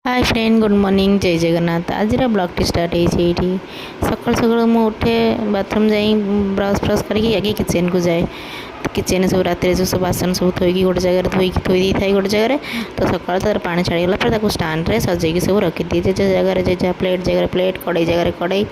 Hi friend, good morning, जय जगन्नाथ। आज blog T start होती सकाल सकाल मु उठे बाथरूम जाई ब्रश फ्रश करके आगे किचन को जाए। किचन सब रात जो सब बासन सब थोड़ी गोटे जगह थोई था गोटे जगह तो सकाल तार पानी छाड़गला पर स्टाण्ड रे सजेकी सब रखिदिए जे जगह जे प्लेट जगह प्लेट कड़े जगह कड़े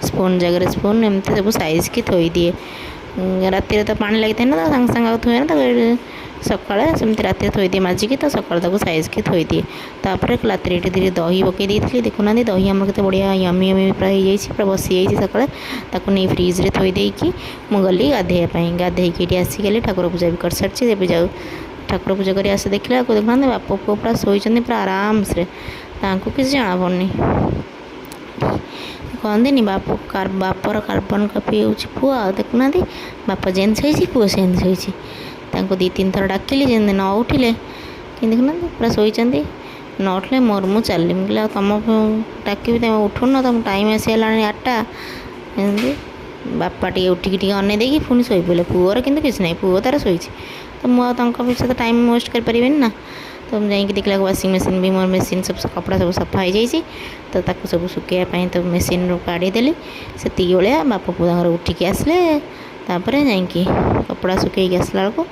स्पून जगह स्पून एमती सब साइज की थोई दिए। राति तो पानी लगी था ना सांगे सांगे थोए ना सकाଳେ सेमती राति थोई दिए माजिकी तो सकाल साइज की थोई दिए। तापर राति धीरे दही पकई देती देखुना दही आम के बढ़िया यमी यमी पूरा हो पूरा बसी जाइए सकाଳେ ताकू नहीं फ्रिज रे थोई देकी मु गली गाधेवाई गाधेकी ये आसिगली ठाकुर पूजा भी कर सारी जब जाऊ ठाकुर पूजा कर आस देखला देखुना बाप पुओ पूरा शोचती पूरा आराम से किसी जना पड़नी कहते बापर कार्बन कपी हो पुआ देखुना बाप जेन शोची पुओ सेन शोची दी तीन थर डाकिली जमी न उठिले कि देखुना पूरा शोचती न उठिले मोर मु चलि मुझे तुम डाकि तुम उठुन तुम टाइम आसीगला 8टा एमती बापा टे उठिकी अनै देकी पुणी शोई पड़े पुअर कि किसी ना पुओ तार शोची तो मुझे पीछे तो टाइम वेस्ट कर ना तो जाकि देखला वाशिंग मशीन भी मोर मशीन सब कपड़ा सब सफा हो जाइए तो ताकू सब सुखाई तो मशीन रू काढ़ीदेली से भाया बाप पुआ उठिकी आसले तापर जाकि कपड़ा सुखी आसला बेलू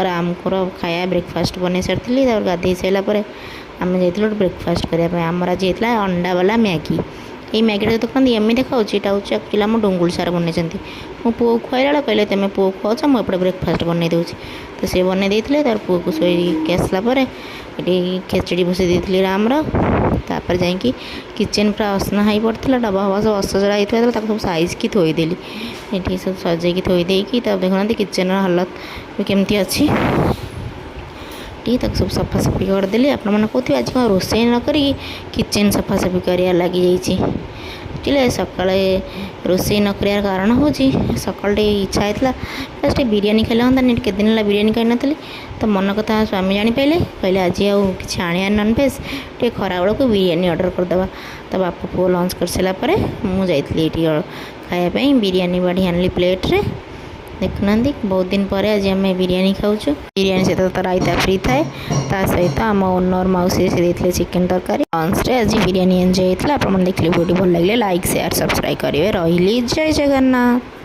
आराम कर खाया ब्रेकफास्ट बन सारी गाधे सारापर आम जा ब्रेकफास्ट करने आमर आज होता अंडा वाला मैगी ये मैगीटा देखते एमती देखा यहाँ हूँ एक्चुअली आम डुंगुल सार बनई मो पुओ खुआला कहले तुम पुओ खुआच मुझे ब्रेकफास्ट बनई दूसरी तो सी बनई देते तार पुओ को शोक आसला ये खेचड़ी बसई देती रामर तापर जाकि किचन पूरा असना हो पड़ता डबा हवा सब असजड़ा होता सब साइज की थोईदेली ये सब सजेकी थोईदेकी तब देखुना किचन हालत भी केमती अच्छी तक सब सफासफी करदेली आपण मैंने कहते आज कौन रोषे न करी किचन सफासफी कर लगी जाइए सका रोषे न कर कारण हूँ सकाल इच्छा होता फास्ट बिरियानी खाइले हाँ के दिन है बिरियानी खाई नी तो मन कथा स्वामी जापारे कहले आज कि आने ननभेज टे खरा बेलू बिरियानी ऑर्डर करदे तो बाप पुओ लंच कर सारापर मुझे खायापी बिरियानी बाढ़ी आनली प्लेट रे देखुना बहुत दिन पर आज आम बिरियानी खाऊँ बिरियानी सहित तो रायता फ्री थाए सहित आम ओनर मौसी से देते चिकेन तरकारी लंच रे आज बिरियानी एंजॉय होता है। आप देखिए वीडियो भल लगे लाइक शेयर सब्सक्राइब करेंगे। रही जय जगन्नाथ।